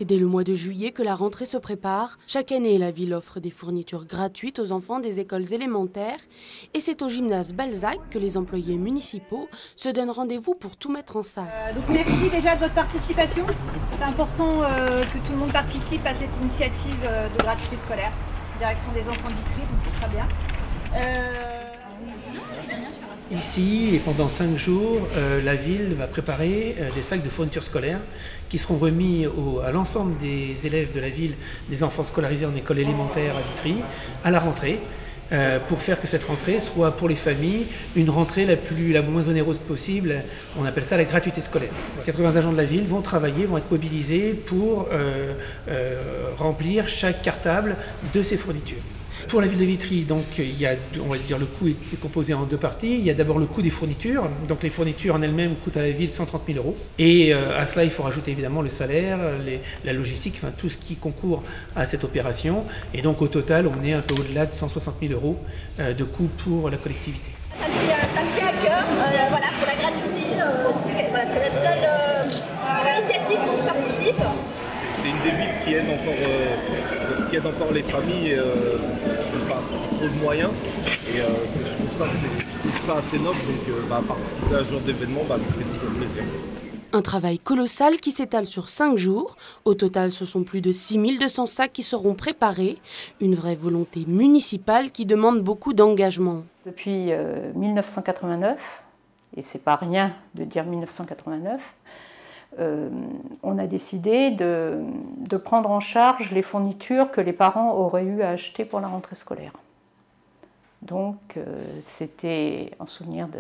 C'est dès le mois de juillet que la rentrée se prépare. Chaque année, la ville offre des fournitures gratuites aux enfants des écoles élémentaires. Et c'est au gymnase Balzac que les employés municipaux se donnent rendez-vous pour tout mettre en sac. Donc merci déjà de votre participation. C'est important que tout le monde participe à cette initiative de gratuité scolaire. Direction des enfants de Vitry, donc c'est très bien. Ici, et pendant 5 jours, la ville va préparer des sacs de fournitures scolaires qui seront remis à l'ensemble des élèves de la ville, des enfants scolarisés en école élémentaire à Vitry, à la rentrée, pour faire que cette rentrée soit pour les familles une rentrée la moins onéreuse possible. On appelle ça la gratuité scolaire. 80 agents de la ville vont travailler, vont être mobilisés pour remplir chaque cartable de ces fournitures. Pour la ville de Vitry, donc, on va dire, le coût est composé en 2 parties. Il y a d'abord le coût des fournitures. Donc les fournitures en elles-mêmes coûtent à la ville 130 000 €. Et à cela, il faut rajouter évidemment le salaire, la logistique, enfin tout ce qui concourt à cette opération. Et donc au total, on est un peu au-delà de 160 000 € de coût pour la collectivité. Ça me tient à cœur, voilà, pour la gratuité, c'est la seule initiative où je participe. C'est une des villes qui aide encore les familles qui n'ont pas trop de moyens. Et je trouve ça assez noble, donc participer à ce genre d'événement, ça fait toujours plaisir. Un travail colossal qui s'étale sur 5 jours. Au total, ce sont plus de 6200 sacs qui seront préparés. Une vraie volonté municipale qui demande beaucoup d'engagement. Depuis 1989, et c'est pas rien de dire 1989, on a décidé de prendre en charge les fournitures que les parents auraient eu à acheter pour la rentrée scolaire. Donc c'était en souvenir de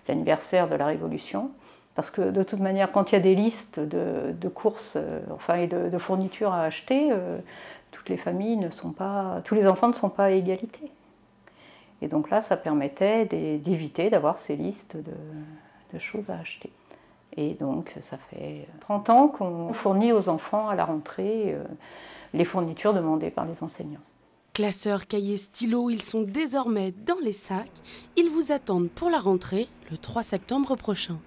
l'anniversaire de la Révolution, parce que de toute manière, quand il y a des listes de courses et de fournitures à acheter, toutes les familles tous les enfants ne sont pas à égalité. Et donc là, ça permettait d'éviter d'avoir ces listes de choses à acheter. Et donc, ça fait 30 ans qu'on fournit aux enfants à la rentrée les fournitures demandées par les enseignants. Classeurs, cahiers, stylos, ils sont désormais dans les sacs. Ils vous attendent pour la rentrée le 3 septembre prochain.